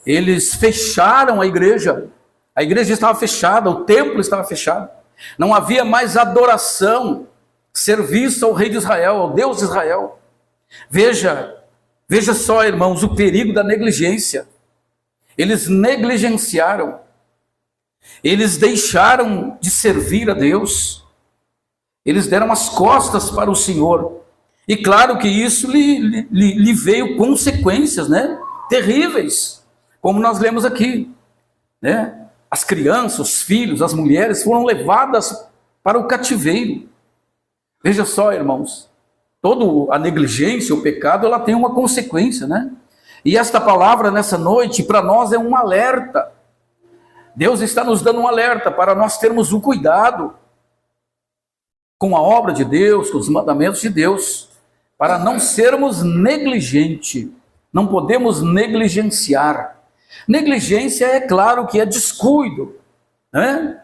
Eles fecharam a igreja estava fechada, o templo estava fechado, não havia mais adoração, serviço ao rei de Israel, ao Deus de Israel. Veja só, irmãos, o perigo da negligência. Eles negligenciaram, eles deixaram de servir a Deus, eles deram as costas para o Senhor, e claro que isso lhe veio consequências, né, terríveis, como nós lemos aqui, né? As crianças, os filhos, as mulheres foram levadas para o cativeiro. Veja só, irmãos, toda a negligência, o pecado, ela tem uma consequência, né? E esta palavra nessa noite, para nós é um alerta. Deus está nos dando um alerta para nós termos o cuidado com a obra de Deus, com os mandamentos de Deus, para não sermos negligentes. Não podemos negligenciar. Negligência é claro que é descuido, né?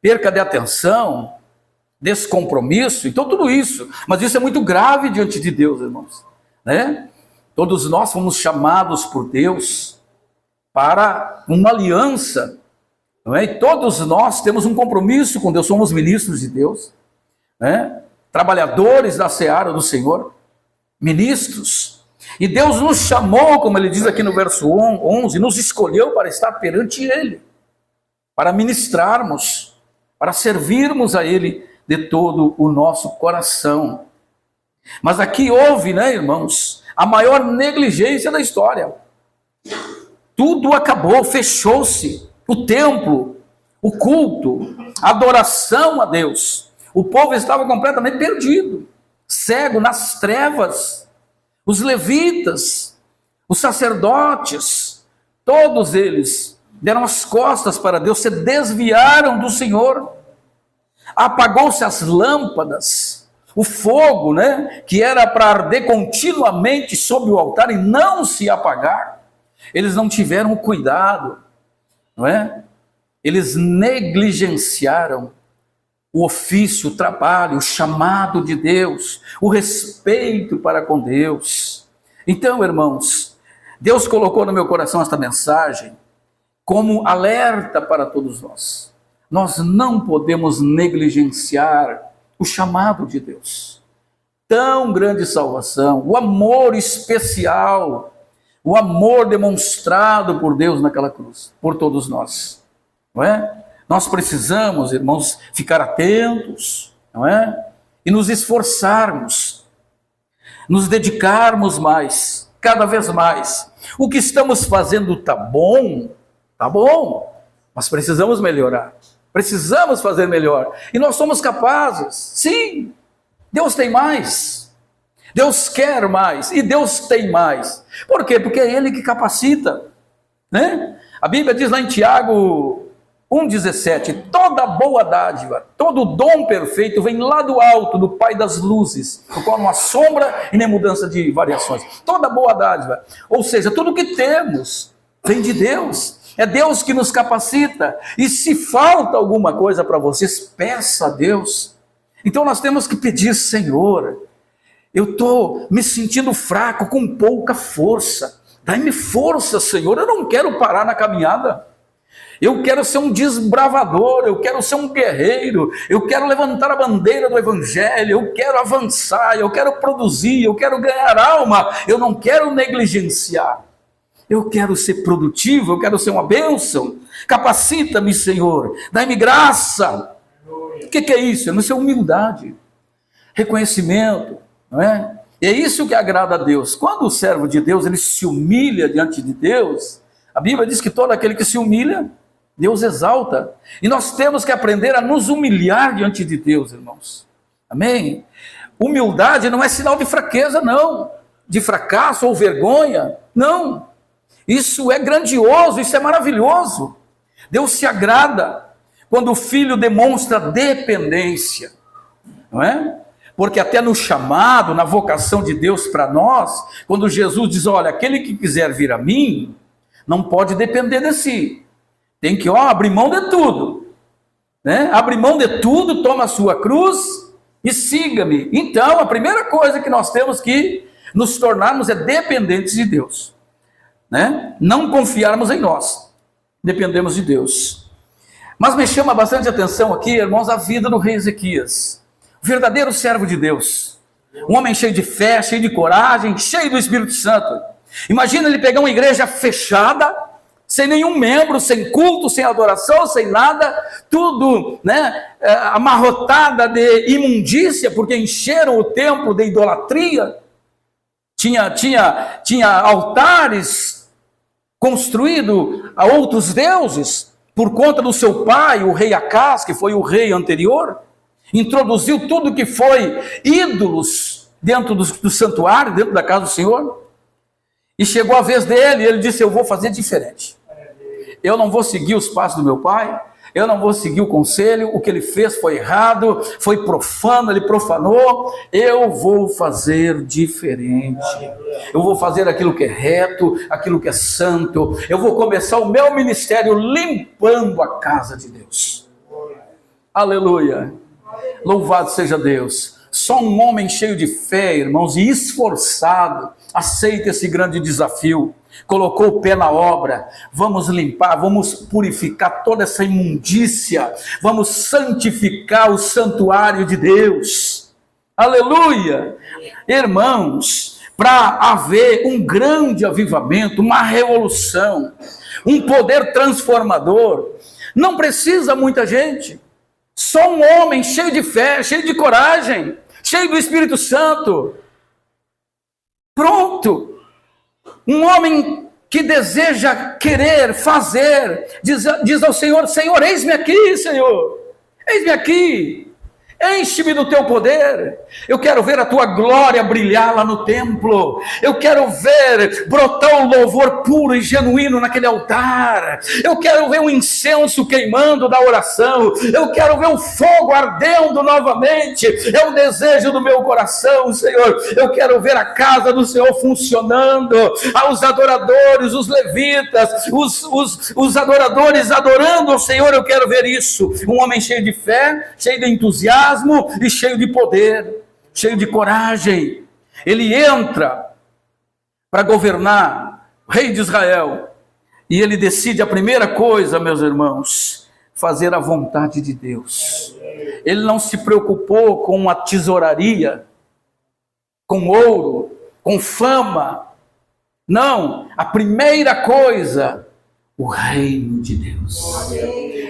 Perca de atenção, descompromisso, então tudo isso, mas isso é muito grave diante de Deus, irmãos, né? Todos nós fomos chamados por Deus para uma aliança, não é? E todos nós temos um compromisso com Deus, somos ministros de Deus, né? Trabalhadores da seara do Senhor, ministros. E Deus nos chamou, como ele diz aqui no verso 11, nos escolheu para estar perante Ele, para ministrarmos, para servirmos a Ele de todo o nosso coração. Mas aqui houve, né, irmãos, a maior negligência da história. Tudo acabou, fechou-se, o templo, o culto, a adoração a Deus. O povo estava completamente perdido, cego nas trevas. Os levitas, os sacerdotes, todos eles deram as costas para Deus, se desviaram do Senhor. Apagou-se as lâmpadas, o fogo, né, que era para arder continuamente sobre o altar e não se apagar. Eles não tiveram o cuidado, não é? Eles negligenciaram o ofício, o trabalho, o chamado de Deus, o respeito para com Deus. Então, irmãos, Deus colocou no meu coração esta mensagem como alerta para todos nós. Nós não podemos negligenciar o chamado de Deus. Tão grande salvação, o amor especial, o amor demonstrado por Deus naquela cruz, por todos nós, não é? Nós precisamos, irmãos, ficar atentos, não é? E nos esforçarmos, nos dedicarmos mais, cada vez mais. O que estamos fazendo está bom, mas precisamos melhorar. Precisamos fazer melhor. E nós somos capazes, sim. Deus tem mais. Deus quer mais. E Deus tem mais. Por quê? Porque é Ele que capacita, né? A Bíblia diz lá em Tiago 1,17, toda boa dádiva, todo dom perfeito vem lá do alto, do Pai das luzes, no qual não há sombra e nem mudança de variações. Toda boa dádiva, ou seja, tudo que temos vem de Deus. É Deus que nos capacita. E se falta alguma coisa para vocês, peça a Deus. Então nós temos que pedir: Senhor, eu estou me sentindo fraco, com pouca força. Dai-me força, Senhor. Eu não quero parar na caminhada. Eu quero ser um desbravador, eu quero ser um guerreiro, eu quero levantar a bandeira do Evangelho, eu quero avançar, eu quero produzir, eu quero ganhar alma, eu não quero negligenciar. Eu quero ser produtivo, eu quero ser uma bênção. Capacita-me, Senhor, dai-me graça. O que é isso? Isso é humildade, reconhecimento, não é? E é isso que agrada a Deus. Quando o servo de Deus ele se humilha diante de Deus, a Bíblia diz que todo aquele que se humilha, Deus exalta. E nós temos que aprender a nos humilhar diante de Deus, irmãos. Amém? Humildade não é sinal de fraqueza, não. De fracasso ou vergonha. Não. Isso é grandioso, isso é maravilhoso. Deus se agrada quando o filho demonstra dependência. Não é? Porque até no chamado, na vocação de Deus para nós, quando Jesus diz, olha, aquele que quiser vir a mim, não pode depender de si. Tem que abrir mão de tudo. Né? Abrir mão de tudo, toma a sua cruz e siga-me. Então, a primeira coisa que nós temos que nos tornarmos é dependentes de Deus. né? Não confiarmos em nós, dependemos de Deus. Mas me chama bastante atenção aqui, irmãos, a vida do rei Ezequias, verdadeiro servo de Deus, um homem cheio de fé, cheio de coragem, cheio do Espírito Santo. Imagina ele pegar uma igreja fechada, sem nenhum membro, sem culto, sem adoração, sem nada, tudo, né, amarrotada de imundícia, porque encheram o templo de idolatria. Tinha altares construídos a outros deuses, por conta do seu pai, o rei Acás, que foi o rei anterior. Introduziu tudo que foi ídolos dentro do santuário, dentro da casa do Senhor. E chegou a vez dele, e ele disse: eu vou fazer diferente. Eu não vou seguir os passos do meu pai, eu não vou seguir o conselho, o que ele fez foi errado, foi profano, ele profanou, eu vou fazer diferente. Eu vou fazer aquilo que é reto, aquilo que é santo, eu vou começar o meu ministério limpando a casa de Deus. Aleluia, louvado seja Deus. Só um homem cheio de fé, irmãos, e esforçado, aceita esse grande desafio, colocou o pé na obra. Vamos limpar, vamos purificar toda essa imundícia, vamos santificar o santuário de Deus. Aleluia! Irmãos, para haver um grande avivamento, uma revolução, um poder transformador, não precisa muita gente. Só um homem cheio de fé, cheio de coragem, cheio do Espírito Santo. Pronto. Um homem que deseja querer fazer, diz ao Senhor: Senhor, eis-me aqui, Senhor. Eis-me aqui. Enche-me do teu poder. Eu quero ver a tua glória brilhar lá no templo. Eu quero ver brotar um louvor puro e genuíno naquele altar. Eu quero ver um incenso queimando da oração. Eu quero ver o fogo ardendo novamente. É o desejo do meu coração, Senhor. Eu quero ver a casa do Senhor funcionando. Os adoradores, os levitas, os adoradores adorando ao Senhor. Eu quero ver isso. Um homem cheio de fé, cheio de entusiasmo e cheio de poder, cheio de coragem. Ele entra para governar, rei de Israel, e ele decide a primeira coisa, meus irmãos, fazer a vontade de Deus. Ele não se preocupou com uma tesouraria, com ouro, com fama. Não, a primeira coisa, o reino de Deus.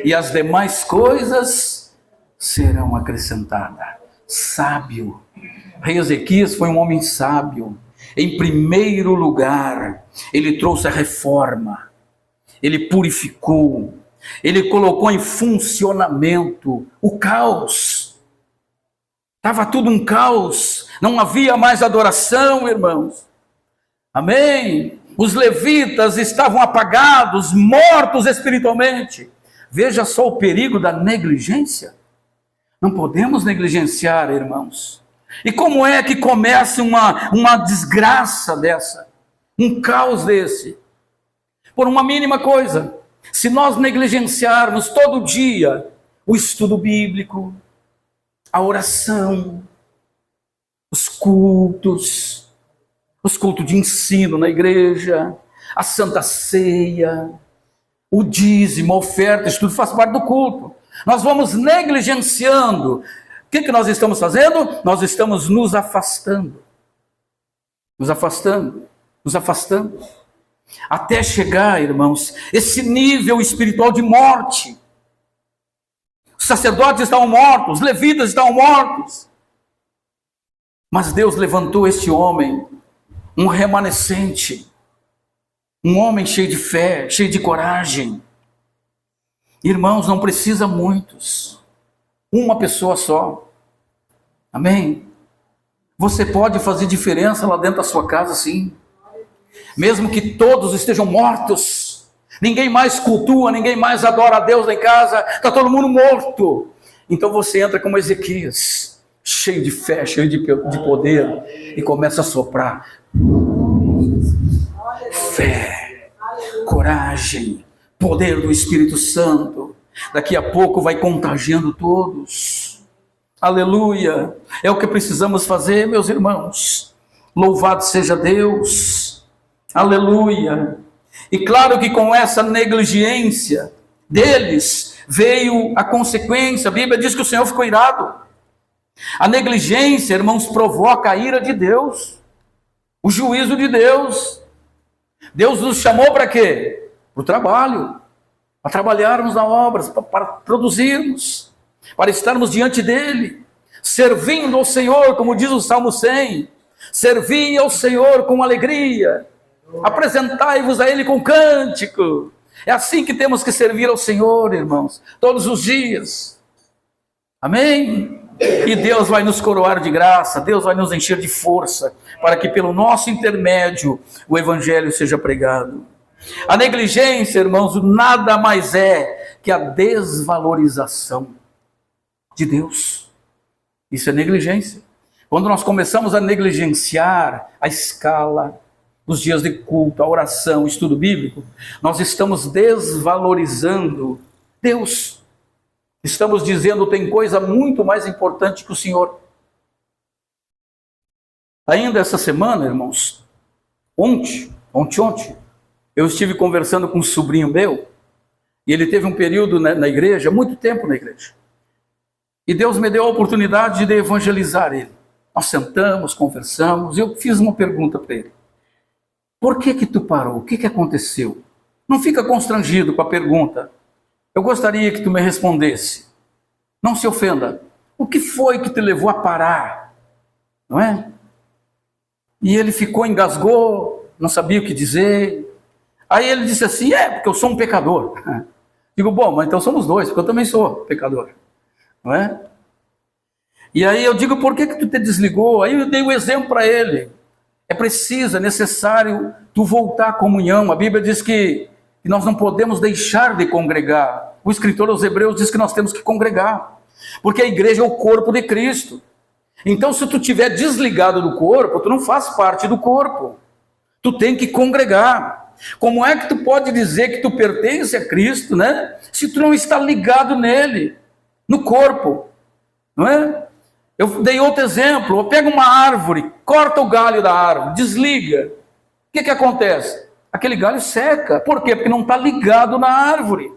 E as demais coisas serão acrescentadas. Sábio. Rei Ezequias foi um homem sábio. Em primeiro lugar, ele trouxe a reforma, ele purificou, ele colocou em funcionamento o caos. Estava tudo um caos, não havia mais adoração, irmãos. Amém? Os levitas estavam apagados, mortos espiritualmente. Veja só o perigo da negligência. Não podemos negligenciar, irmãos. E como é que começa uma desgraça dessa? Um caos desse? Por uma mínima coisa. Se nós negligenciarmos todo dia o estudo bíblico, a oração, os cultos de ensino na igreja, a santa ceia, o dízimo, a oferta, isso tudo faz parte do culto. Nós vamos negligenciando. O que nós estamos fazendo? Nós estamos nos afastando. Nos afastando. Nos afastando. Até chegar, irmãos, esse nível espiritual de morte. Os sacerdotes estavam mortos, os levitas estavam mortos. Mas Deus levantou este homem, um remanescente, um homem cheio de fé, cheio de coragem. Irmãos, não precisa muitos, uma pessoa só. Amém? Você pode fazer diferença lá dentro da sua casa, sim. Mesmo que todos estejam mortos, ninguém mais cultua, ninguém mais adora a Deus lá em casa, está todo mundo morto. Então você entra como Ezequias, cheio de fé, cheio de poder, e começa a soprar. Fé, coragem, poder do Espírito Santo. Daqui a pouco vai contagiando todos. Aleluia. É o que precisamos fazer, meus irmãos. Louvado seja Deus. Aleluia. E claro que com essa negligência deles veio a consequência. A Bíblia diz que o Senhor ficou irado. A negligência, irmãos, provoca a ira de Deus, o juízo de Deus. Deus nos chamou para quê? Para o trabalho, para trabalharmos na obra, para produzirmos, para estarmos diante dele, servindo ao Senhor, como diz o Salmo 100, servi ao Senhor com alegria, apresentai-vos a ele com cântico. É assim que temos que servir ao Senhor, irmãos, todos os dias. Amém? E Deus vai nos coroar de graça, Deus vai nos encher de força, para que pelo nosso intermédio o Evangelho seja pregado. A negligência, irmãos, nada mais é que a desvalorização de Deus. Isso é negligência. Quando nós começamos a negligenciar a escala, os dias de culto, a oração, o estudo bíblico, nós estamos desvalorizando Deus. Estamos dizendo que tem coisa muito mais importante que o Senhor. Ainda essa semana, irmãos, ontem, eu estive conversando com um sobrinho meu, e ele teve um período na igreja, muito tempo na igreja. E Deus me deu a oportunidade de evangelizar ele. Nós sentamos, conversamos, e eu fiz uma pergunta para ele. Por que tu parou? O que aconteceu? Não fica constrangido com a pergunta. Eu gostaria que tu me respondesse. Não se ofenda. O que foi que te levou a parar? Não é? E ele ficou, engasgou, não sabia o que dizer. Aí ele disse assim, porque eu sou um pecador. Digo, bom, mas então somos dois, porque eu também sou pecador. Não é? E aí eu digo, por que tu te desligou? Aí eu dei um exemplo para ele. É necessário tu voltar à comunhão. A Bíblia diz que nós não podemos deixar de congregar. O escritor aos Hebreus diz que nós temos que congregar, porque a igreja é o corpo de Cristo. Então, se tu estiver desligado do corpo, tu não faz parte do corpo. Tu tem que congregar. Como é que tu pode dizer que tu pertence a Cristo, né? Se tu não está ligado nele, no corpo, não é? Eu dei outro exemplo. Pega uma árvore, corta o galho da árvore, desliga. O que acontece? Aquele galho seca. Por quê? Porque não está ligado na árvore.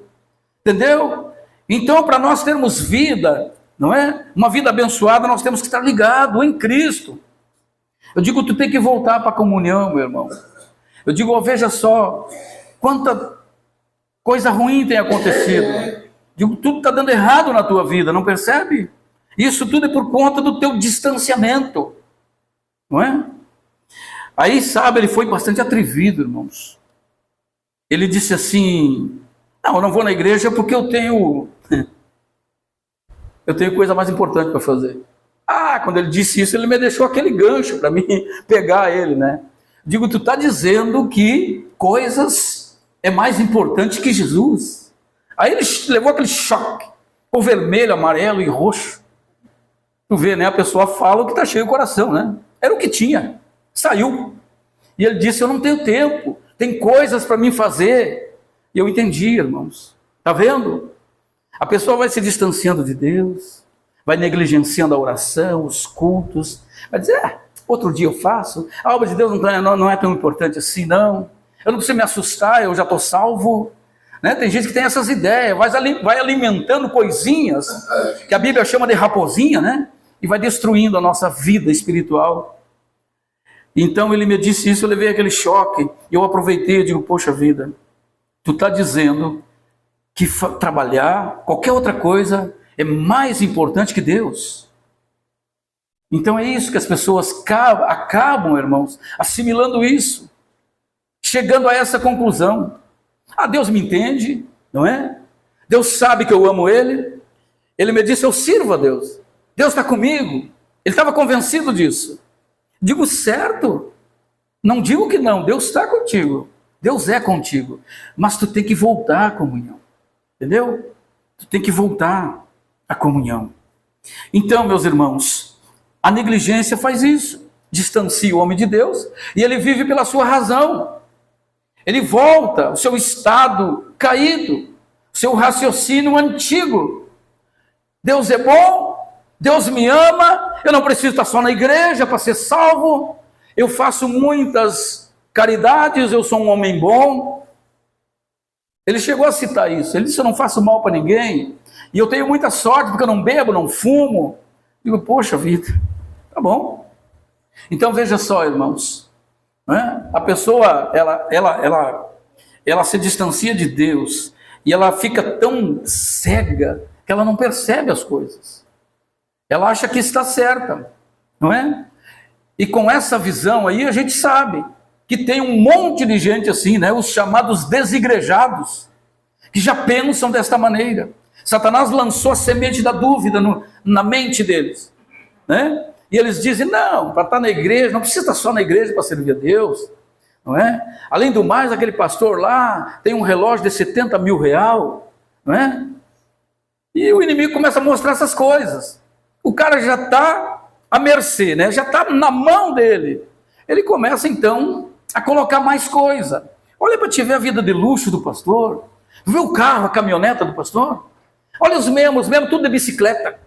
Entendeu? Então, para nós termos vida, não é? Uma vida abençoada, nós temos que estar ligado em Cristo. Eu digo, tu tem que voltar para a comunhão, meu irmão. Eu digo, veja só, quanta coisa ruim tem acontecido. Eu digo, tudo está dando errado na tua vida, não percebe? Isso tudo é por conta do teu distanciamento, não é? Aí, sabe, ele foi bastante atrevido, irmãos. Ele disse assim, não, eu não vou na igreja porque eu tenho coisa mais importante para fazer. Quando ele disse isso, ele me deixou aquele gancho para mim pegar ele, né? Digo, tu está dizendo que coisas é mais importante que Jesus. Aí ele levou aquele choque, o vermelho, amarelo e roxo. Tu vê, né? A pessoa fala o que está cheio o coração, né? Era o que tinha, saiu. E ele disse, eu não tenho tempo, tem coisas para mim fazer. E eu entendi, irmãos. Está vendo? A pessoa vai se distanciando de Deus, vai negligenciando a oração, os cultos, vai dizer, outro dia eu faço, a obra de Deus não é tão importante assim, não. Eu não preciso me assustar, eu já estou salvo. Né? Tem gente que tem essas ideias, vai alimentando coisinhas, que a Bíblia chama de raposinha, né? E vai destruindo a nossa vida espiritual. Então ele me disse isso, eu levei aquele choque, e eu aproveitei e digo, poxa vida, tu está dizendo que trabalhar, qualquer outra coisa, é mais importante que Deus. Então é isso que as pessoas acabam, irmãos, assimilando isso, chegando a essa conclusão. Deus me entende, não é? Deus sabe que eu amo Ele. Ele me disse, eu sirvo a Deus. Deus está comigo. Ele estava convencido disso. Digo, certo. Não digo que não, Deus está contigo. Deus é contigo. Mas tu tem que voltar à comunhão. Entendeu? Tu tem que voltar à comunhão. Então, meus irmãos, a negligência faz isso. Distancia o homem de Deus e ele vive pela sua razão. Ele volta ao seu estado caído, seu raciocínio antigo. Deus é bom, Deus me ama, eu não preciso estar só na igreja para ser salvo, eu faço muitas caridades, eu sou um homem bom, Ele chegou a citar isso. Ele disse: eu não faço mal para ninguém, e eu tenho muita sorte porque eu não bebo, não fumo. Digo: poxa vida, tá bom. Então veja só, irmãos, né? A pessoa, ela se distancia de Deus, e ela fica tão cega que ela não percebe as coisas. Ela acha que está certa, não é? E com essa visão aí a gente sabe que tem um monte de gente assim, né? Os chamados desigrejados, que já pensam desta maneira. Satanás lançou a semente da dúvida na mente deles, né? E eles dizem: não, para estar na igreja, não precisa estar só na igreja para servir a Deus, não é? Além do mais, aquele pastor lá tem um relógio de 70 mil real, não é? E o inimigo começa a mostrar essas coisas. O cara já está à mercê, né? Já está na mão dele. Ele começa então a colocar mais coisa. Olha para te ver a vida de luxo do pastor. Vê o carro, a caminhoneta do pastor. Olha os membros, tudo de bicicleta.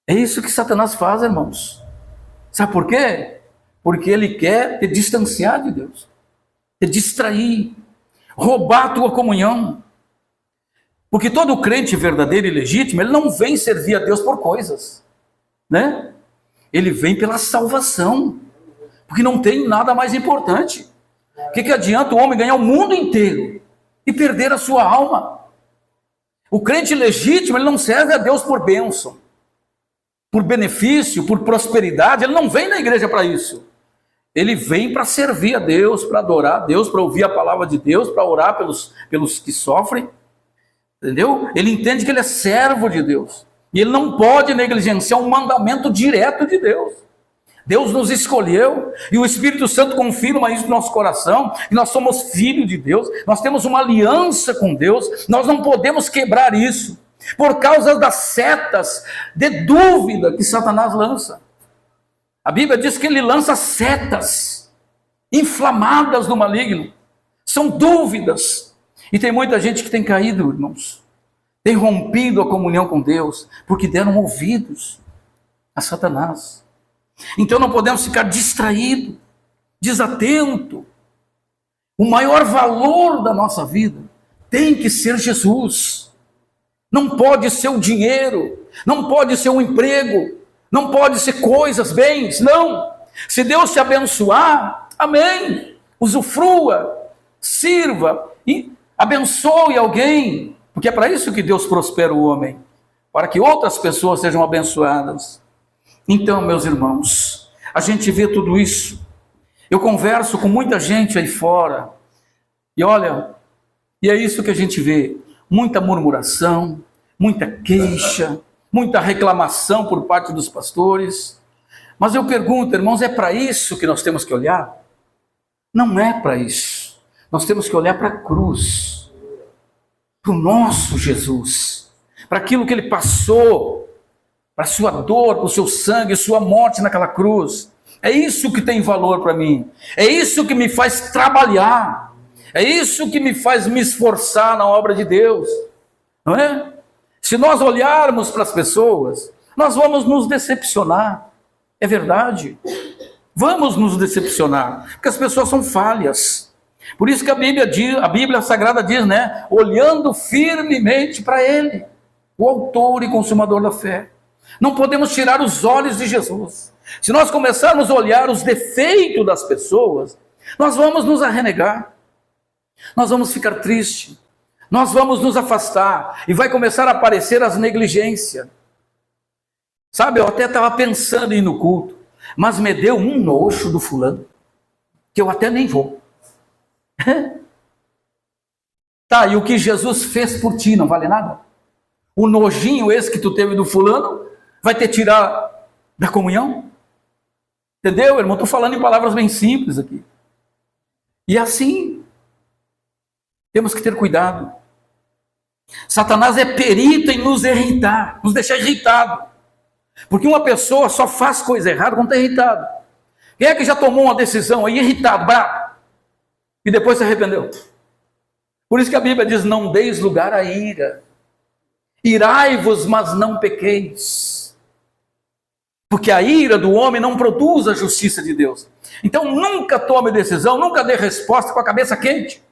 É isso que Satanás faz, irmãos. Sabe por quê? Porque ele quer te distanciar de Deus, te distrair, roubar a tua comunhão. Porque todo crente verdadeiro e legítimo, ele não vem servir a Deus por coisas, né? Ele vem pela salvação, porque não tem nada mais importante. O que adianta o homem ganhar o mundo inteiro e perder a sua alma? O crente legítimo, ele não serve a Deus por bênção, por benefício, por prosperidade. Ele não vem na igreja para isso. Ele vem para servir a Deus, para adorar a Deus, para ouvir a palavra de Deus, para orar pelos que sofrem. Entendeu? Ele entende que ele é servo de Deus. E ele não pode negligenciar um mandamento direto de Deus. Deus nos escolheu, e o Espírito Santo confirma isso no nosso coração, e nós somos filhos de Deus, nós temos uma aliança com Deus, nós não podemos quebrar isso, por causa das setas de dúvida que Satanás lança. A Bíblia diz que ele lança setas inflamadas do maligno, são dúvidas, e tem muita gente que tem caído, irmãos, tem rompido a comunhão com Deus, porque deram ouvidos a Satanás. Então não podemos ficar distraídos, desatentos. O maior valor da nossa vida tem que ser Jesus. Não pode ser o dinheiro, não pode ser um emprego, não pode ser coisas, bens, não. Se Deus te abençoar, amém, usufrua, sirva e abençoe alguém, porque é para isso que Deus prospera o homem, para que outras pessoas sejam abençoadas. Então, meus irmãos, a gente vê tudo isso. Eu converso com muita gente aí fora, e olha, e é isso que a gente vê: muita murmuração, muita queixa, muita reclamação por parte dos pastores. Mas eu pergunto, irmãos, é para isso que nós temos que olhar? Não é para isso. Nós temos que olhar para a cruz, para o nosso Jesus, para aquilo que ele passou, para a sua dor, para o seu sangue, sua morte naquela cruz. É isso que tem valor para mim, é isso que me faz trabalhar, é isso que me faz me esforçar na obra de Deus, não é? Se nós olharmos para as pessoas, nós vamos nos decepcionar, é verdade, vamos nos decepcionar, porque as pessoas são falhas. Por isso que a Bíblia Sagrada diz, né? Olhando firmemente para Ele, o autor e consumador da fé. Não podemos tirar os olhos de Jesus. Se nós começarmos a olhar os defeitos das pessoas, nós vamos nos arrenegar, nós vamos ficar tristes, nós vamos nos afastar, e vai começar a aparecer as negligências. Sabe, eu até estava pensando em ir no culto, mas me deu um nojo do fulano, que eu até nem vou. Tá, e o que Jesus fez por ti não vale nada? O nojinho esse que tu teve do fulano vai te tirar da comunhão? Entendeu, irmão? Estou falando em palavras bem simples aqui. E assim, temos que ter cuidado. Satanás é perito em nos irritar, nos deixar irritado. Porque uma pessoa só faz coisa errada quando está irritado. Quem é que já tomou uma decisão aí irritado, bravo, e depois se arrependeu? Por isso que a Bíblia diz: não deis lugar à ira. Irai-vos, mas não pequeis. Porque a ira do homem não produz a justiça de Deus. Então nunca tome decisão, nunca dê resposta com a cabeça quente.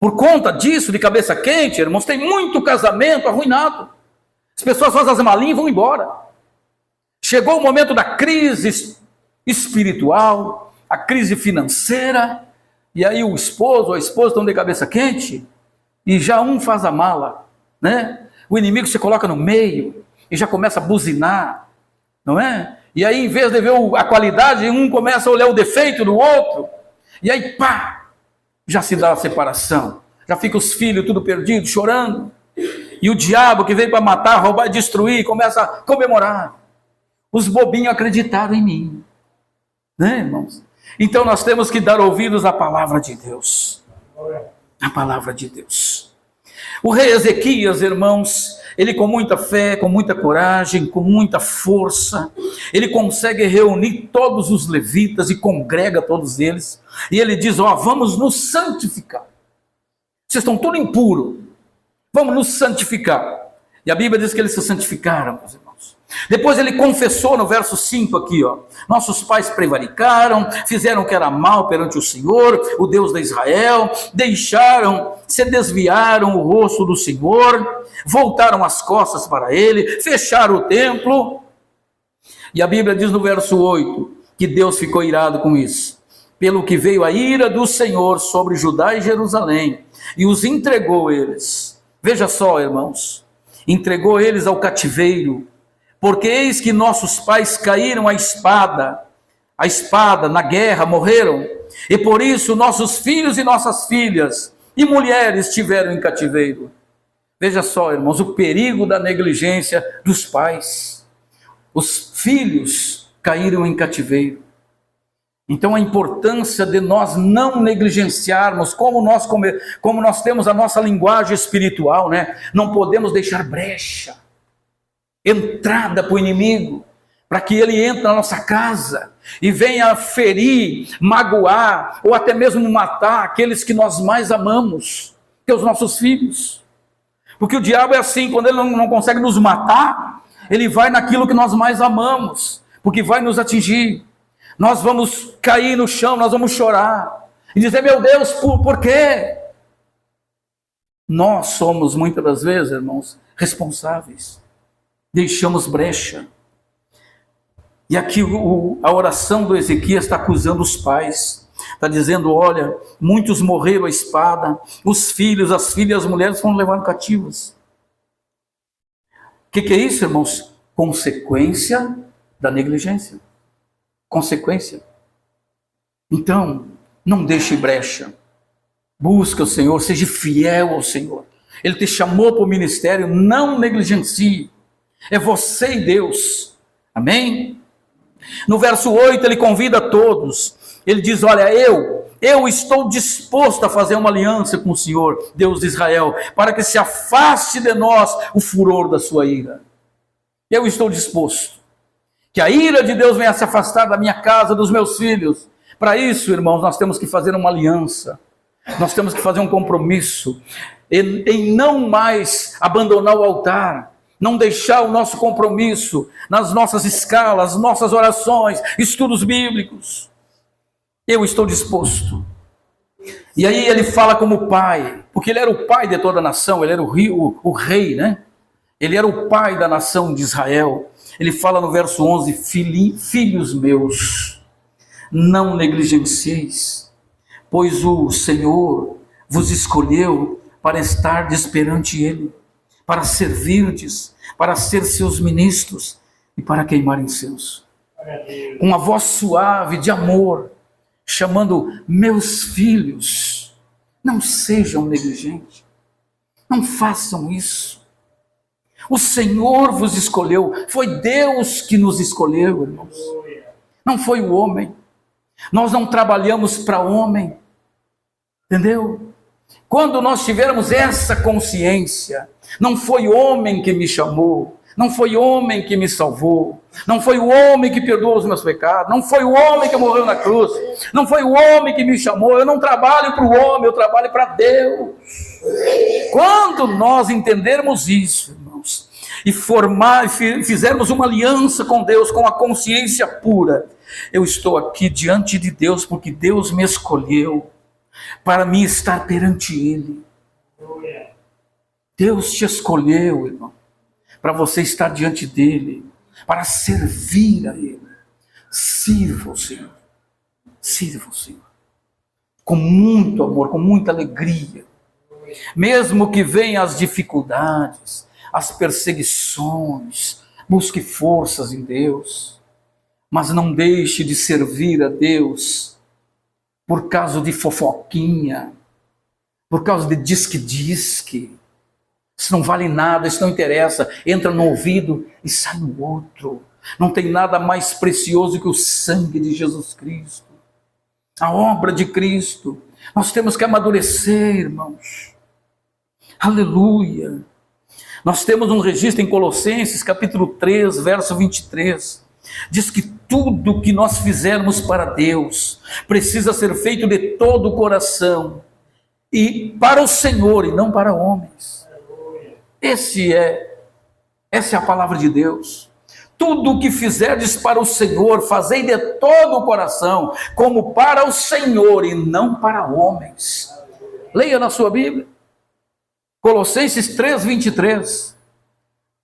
Por conta disso, de cabeça quente, irmãos, tem muito casamento arruinado. As pessoas fazem as malinhas e vão embora. Chegou o momento da crise espiritual, a crise financeira, e aí o esposo ou a esposa estão de cabeça quente, e já um faz a mala, né? O inimigo se coloca no meio, e já começa a buzinar, não é? E aí, em vez de ver a qualidade, um começa a olhar o defeito do outro, e aí, pá, já se dá a separação, já fica os filhos tudo perdidos, chorando, e o diabo que veio para matar, roubar e destruir, começa a comemorar. Os bobinhos acreditaram em mim, né, irmãos? Então nós temos que dar ouvidos à palavra de Deus, a palavra de Deus. O rei Ezequias, irmãos, ele com muita fé, com muita coragem, com muita força, ele consegue reunir todos os levitas e congrega todos eles, e ele diz, vamos nos santificar. Vocês estão tudo impuro, vamos nos santificar. E a Bíblia diz que eles se santificaram, meus irmãos. Depois ele confessou no verso 5 aqui, nossos pais prevaricaram, fizeram o que era mal perante o Senhor, o Deus de Israel, se desviaram o rosto do Senhor, voltaram as costas para ele, fecharam o templo. E a Bíblia diz no verso 8, que Deus ficou irado com isso, pelo que veio a ira do Senhor sobre Judá e Jerusalém, e os entregou eles. Veja só, irmãos, entregou eles ao cativeiro, porque eis que nossos pais caíram à espada na guerra, morreram, e por isso nossos filhos e nossas filhas e mulheres estiveram em cativeiro. Veja só, irmãos, o perigo da negligência dos pais. Os filhos caíram em cativeiro. Então a importância de nós não negligenciarmos, como nós temos a nossa linguagem espiritual, né? Não podemos deixar brecha, entrada para o inimigo, para que ele entre na nossa casa e venha ferir, magoar, ou até mesmo matar aqueles que nós mais amamos, que são os nossos filhos. Porque o diabo é assim, quando ele não consegue nos matar, ele vai naquilo que nós mais amamos, porque vai nos atingir. Nós vamos cair no chão, nós vamos chorar, e dizer, meu Deus, por quê? Nós somos, muitas das vezes, irmãos, responsáveis. Deixamos brecha. E aqui a oração do Ezequias está acusando os pais. Está dizendo, olha, muitos morreram à espada, os filhos, as filhas, as mulheres foram levados cativos. O que é isso, irmãos? Consequência da negligência. Consequência. Então, não deixe brecha. Busca o Senhor, seja fiel ao Senhor. Ele te chamou para o ministério, não negligencie. É você e Deus. Amém? No verso 8 ele convida a todos. Ele diz, olha, eu estou disposto a fazer uma aliança com o Senhor, Deus de Israel, para que se afaste de nós o furor da sua ira. Eu estou disposto. Que a ira de Deus venha se afastar da minha casa, dos meus filhos. Para isso, irmãos, nós temos que fazer uma aliança. Nós temos que fazer um compromisso em não mais abandonar o altar. Não deixar o nosso compromisso nas nossas escalas, nossas orações, estudos bíblicos. Eu estou disposto. E aí ele fala como pai, porque ele era o pai de toda a nação, ele era o rei, né? Ele era o pai da nação de Israel. Ele fala no verso 11, filhos meus, não negligencieis, pois o Senhor vos escolheu para estardes perante ele, para servirdes, para ser seus ministros e para queimar incenso. Com uma voz suave de amor, chamando meus filhos, não sejam negligentes, não façam isso. O Senhor vos escolheu, foi Deus que nos escolheu, irmãos, não foi o homem. Nós não trabalhamos para o homem, entendeu? Quando nós tivermos essa consciência, não foi homem que me chamou, não foi homem que me salvou, não foi o homem que perdoou os meus pecados, não foi o homem que morreu na cruz, não foi o homem que me chamou, eu não trabalho para o homem, eu trabalho para Deus. Quando nós entendermos isso, irmãos, e fizermos uma aliança com Deus, com a consciência pura, eu estou aqui diante de Deus porque Deus me escolheu, para mim estar perante Ele. Deus te escolheu, irmão, para você estar diante dEle, para servir a Ele. Sirva o Senhor. Sirva o Senhor. Com muito amor, com muita alegria. Mesmo que venham as dificuldades, as perseguições, busque forças em Deus. Mas não deixe de servir a Deus por causa de fofoquinha, por causa de disque-disque. Isso não vale nada, isso não interessa. Entra no ouvido e sai no outro. Não tem nada mais precioso que o sangue de Jesus Cristo, a obra de Cristo. Nós temos que amadurecer, irmãos. Aleluia. Nós temos um registro em Colossenses, capítulo 3, verso 23. Diz que tudo que nós fizermos para Deus precisa ser feito de todo o coração e para o Senhor e não para homens. Essa é a palavra de Deus. Tudo o que fizerdes para o Senhor, fazei de todo o coração, como para o Senhor e não para homens. Leia na sua Bíblia. Colossenses 3, 23.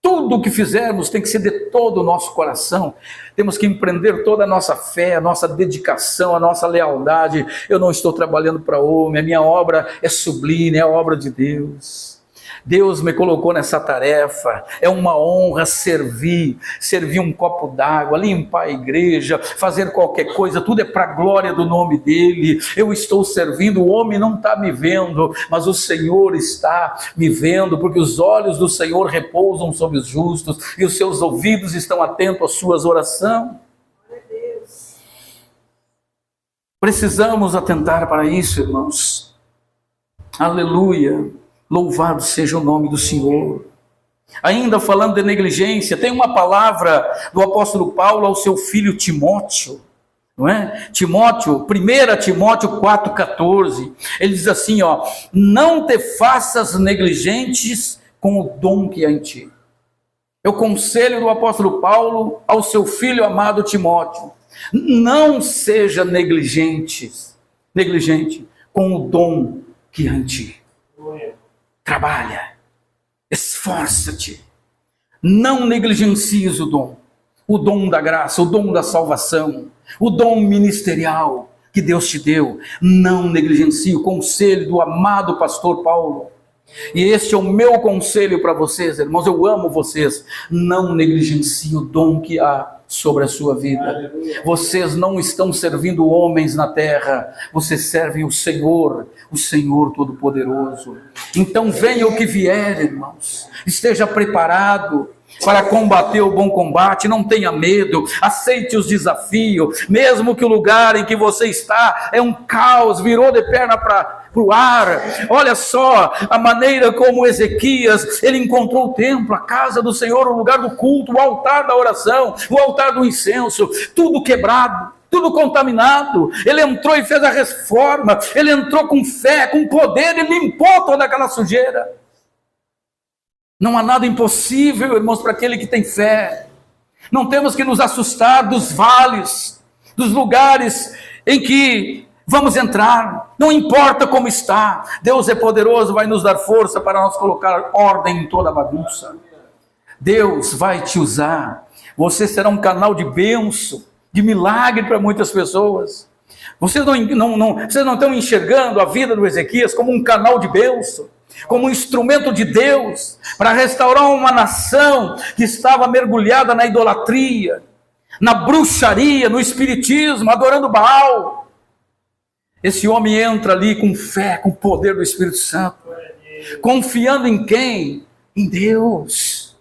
Tudo o que fizermos tem que ser de todo o nosso coração. Temos que empreender toda a nossa fé, a nossa dedicação, a nossa lealdade. Eu não estou trabalhando para homem, a minha obra é sublime, é a obra de Deus. Deus me colocou nessa tarefa, é uma honra servir um copo d'água, limpar a igreja, fazer qualquer coisa, tudo é para a glória do nome dEle. Eu estou servindo, o homem não está me vendo, mas o Senhor está me vendo, porque os olhos do Senhor repousam sobre os justos, e os seus ouvidos estão atentos às suas orações. Precisamos atentar para isso, irmãos. Aleluia. Louvado seja o nome do Senhor. Ainda falando de negligência, tem uma palavra do apóstolo Paulo ao seu filho Timóteo, não é? Timóteo, 1 Timóteo 4,14, ele diz assim, ó: não te faças negligentes com o dom que há em ti. É o conselho do apóstolo Paulo ao seu filho amado Timóteo. Não seja negligente com o dom que há em ti. Trabalha, esforça-te, não negligencies o dom da graça, o dom da salvação, o dom ministerial que Deus te deu. Não negligencie o conselho do amado pastor Paulo. E este é o meu conselho para vocês, irmãos, eu amo vocês. Não negligencie o dom que há sobre a sua vida. Vocês não estão servindo homens na terra, vocês servem o Senhor Todo-Poderoso. Então venha o que vier, irmãos, esteja preparado para combater o bom combate, não tenha medo, aceite os desafios, mesmo que o lugar em que você está é um caos, virou de perna para o ar. Olha só a maneira como Ezequias, ele encontrou o templo, a casa do Senhor, o lugar do culto, o altar da oração, o altar do incenso, tudo quebrado, tudo contaminado. Ele entrou e fez a reforma, ele entrou com fé, com poder e limpou toda aquela sujeira. Não há nada impossível, irmãos, para aquele que tem fé. Não temos que nos assustar dos vales, dos lugares em que vamos entrar, não importa como está. Deus é poderoso, vai nos dar força para nós colocar ordem em toda a bagunça. Deus vai te usar, você será um canal de bênção, de milagre para muitas pessoas. Vocês não estão enxergando a vida do Ezequias como um canal de bênção, como um instrumento de Deus, para restaurar uma nação que estava mergulhada na idolatria, na bruxaria, no espiritismo, adorando Baal. Esse homem entra ali com fé, com o poder do Espírito Santo, confiando em quem? Em Deus.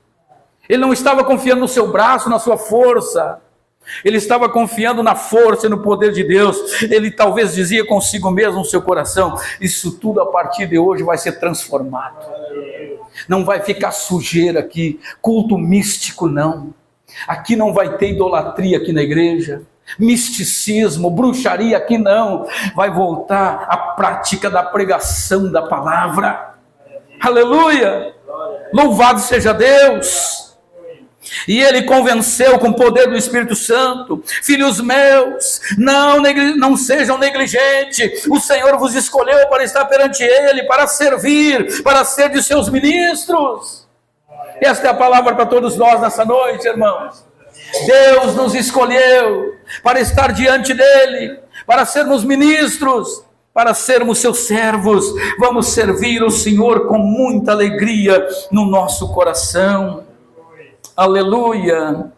Ele não estava confiando no seu braço, na sua força, ele estava confiando na força e no poder de Deus. Ele talvez dizia consigo mesmo no seu coração: isso tudo a partir de hoje vai ser transformado, não vai ficar sujeira aqui, culto místico não, aqui não vai ter idolatria aqui na igreja, misticismo, bruxaria aqui não, vai voltar a prática da pregação da palavra. Aleluia, louvado seja Deus. E ele convenceu com o poder do Espírito Santo: filhos meus, não sejam negligentes, o Senhor vos escolheu para estar perante Ele, para servir, para ser de seus ministros. Esta é a palavra para todos nós nessa noite, irmãos. Deus nos escolheu para estar diante dEle, para sermos ministros, para sermos seus servos. Vamos servir o Senhor com muita alegria no nosso coração. Aleluia.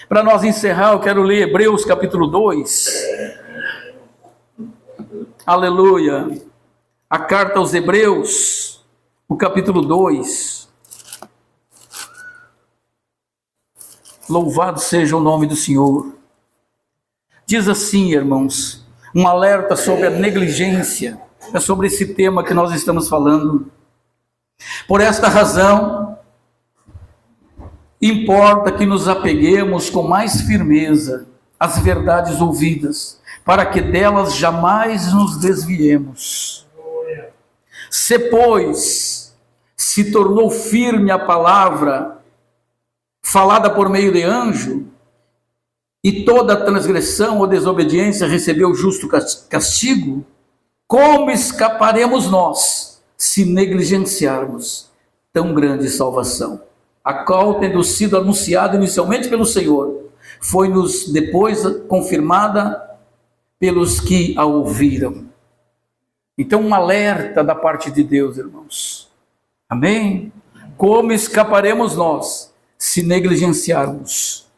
Para nós encerrar, eu quero ler Hebreus capítulo 2. Aleluia. A carta aos Hebreus, o capítulo 2. Louvado seja o nome do Senhor. Diz assim, irmãos, um alerta sobre a negligência. É sobre esse tema que nós estamos falando. Por esta razão, importa que nos apeguemos com mais firmeza às verdades ouvidas, para que delas jamais nos desviemos. Se, pois, se tornou firme a palavra falada por meio de anjo, e toda transgressão ou desobediência recebeu justo castigo, como escaparemos nós, se negligenciarmos tão grande salvação, a qual, tendo sido anunciada inicialmente pelo Senhor, foi-nos depois confirmada pelos que a ouviram. Então, um alerta da parte de Deus, irmãos. Amém? Como escaparemos nós, se negligenciarmos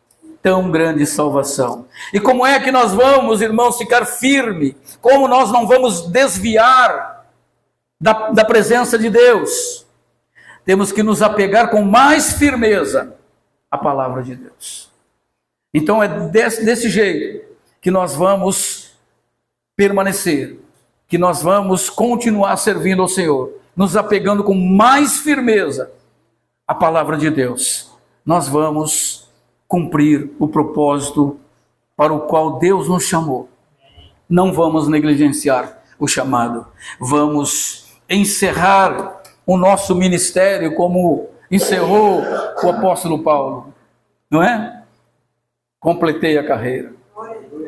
tão grande salvação? E como é que nós vamos, irmãos, ficar firme? Como nós não vamos desviar da presença de Deus? Temos que nos apegar com mais firmeza à palavra de Deus. Então é desse jeito que nós vamos permanecer, que nós vamos continuar servindo ao Senhor, nos apegando com mais firmeza à palavra de Deus. Nós vamos cumprir o propósito para o qual Deus nos chamou. Não vamos negligenciar o chamado. Vamos encerrar o nosso ministério como encerrou o apóstolo Paulo, não é? Completei a carreira,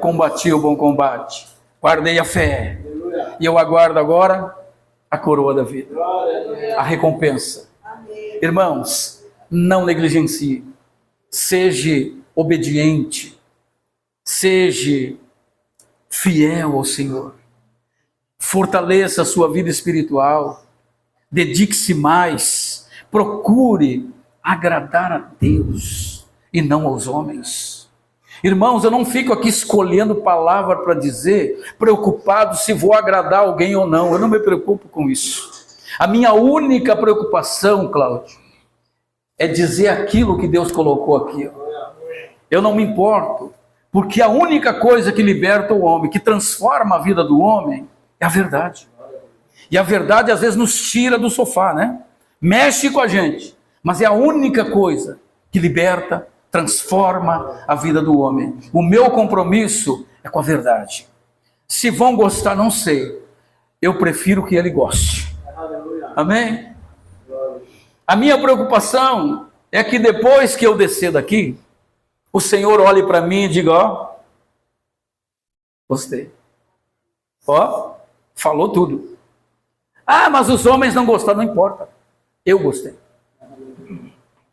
combati o bom combate, guardei a fé, e eu aguardo agora a coroa da vida, a recompensa. Irmãos, não negligencie, seja obediente, seja fiel ao Senhor, fortaleça a sua vida espiritual, dedique-se mais, procure agradar a Deus e não aos homens. Irmãos, eu não fico aqui escolhendo palavra para dizer, preocupado se vou agradar alguém ou não. Eu não me preocupo com isso. A minha única preocupação, Cláudio, é dizer aquilo que Deus colocou aqui. Eu não me importo, porque a única coisa que liberta o homem, que transforma a vida do homem, é a verdade. E a verdade às vezes nos tira do sofá, né? Mexe com a gente, mas é a única coisa que liberta, transforma a vida do homem. O meu compromisso é com a verdade. Se vão gostar, não sei. Eu prefiro que ele goste. Amém? A minha preocupação é que depois que eu descer daqui, o Senhor olhe para mim e diga: ó, gostei. Ó, falou tudo. Ah, mas os homens não gostaram. Não importa. Eu gostei.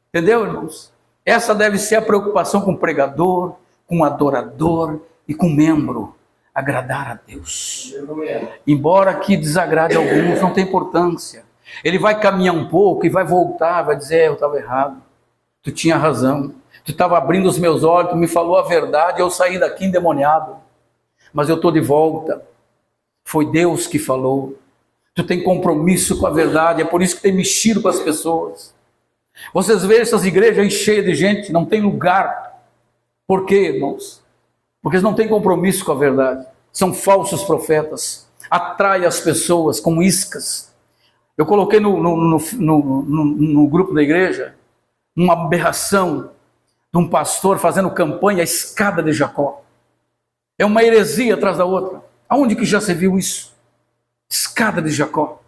Entendeu, irmãos? Essa deve ser a preocupação com o pregador, com o adorador e com o membro. Agradar a Deus. Embora que desagrade alguns, não tem importância. Ele vai caminhar um pouco e vai voltar, vai dizer: eu estava errado. Tu tinha razão. Tu estava abrindo os meus olhos, tu me falou a verdade, eu saí daqui endemoniado. Mas eu estou de volta. Foi Deus que falou. Tu tem compromisso com a verdade, é por isso que tem mexido com as pessoas. Vocês veem essas igrejas cheias de gente, não tem lugar. Por quê, irmãos? Porque eles não têm compromisso com a verdade. São falsos profetas. Atraem as pessoas como iscas. Eu coloquei no grupo da igreja uma aberração de um pastor fazendo campanha à escada de Jacó. É uma heresia atrás da outra. Aonde que já se viu isso? Escada de Jacó.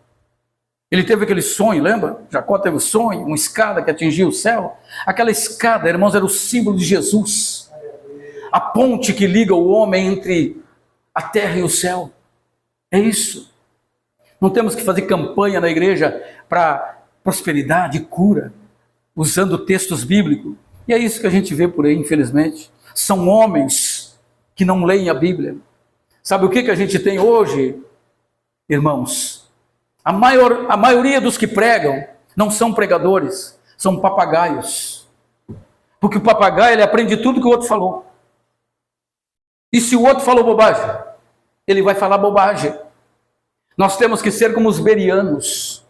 Ele teve aquele sonho, lembra? Jacó teve o sonho, uma escada que atingia o céu. Aquela escada, irmãos, era o símbolo de Jesus. A ponte que liga o homem entre a terra e o céu. É isso. Não temos que fazer campanha na igreja para prosperidade e cura, usando textos bíblicos. E é isso que a gente vê por aí, infelizmente. São homens que não leem a Bíblia. Sabe o que a gente tem hoje, irmãos? A maioria dos que pregam não são pregadores, são papagaios. Porque o papagaio, ele aprende tudo que o outro falou. E se o outro falou bobagem, ele vai falar bobagem. Nós temos que ser como os bereanos.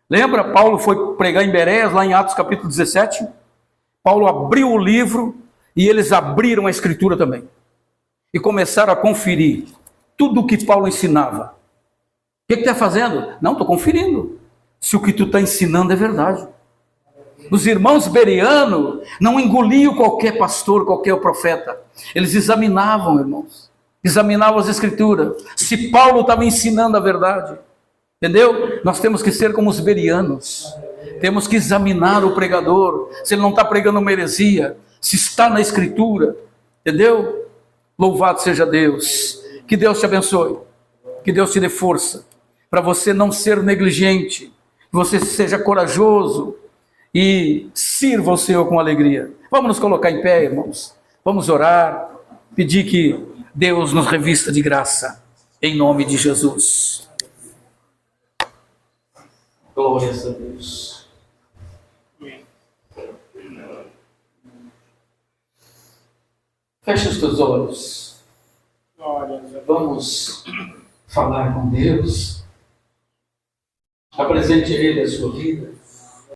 Lembra? Paulo foi pregar em Bereas, lá em Atos capítulo 17. Paulo abriu o livro e eles abriram a escritura também. E começaram a conferir tudo o que Paulo ensinava. O que está fazendo? Não, estou conferindo se o que tu está ensinando é verdade. Os irmãos bereanos não engoliam qualquer pastor, qualquer profeta. Eles examinavam, irmãos. Examinavam as escrituras. Se Paulo estava ensinando a verdade. Entendeu? Nós temos que ser como os bereanos. Temos que examinar o pregador. Se ele não está pregando uma heresia. Se está na escritura. Entendeu? Louvado seja Deus. Que Deus te abençoe. Que Deus te dê força. Para você não ser negligente. Que você seja corajoso. E sirva o Senhor com alegria. Vamos nos colocar em pé, irmãos. Vamos orar. Pedir que Deus nos revista de graça. Em nome de Jesus. Glórias a Deus. Feche os teus olhos. Vamos falar com Deus. Apresente a Ele a sua vida.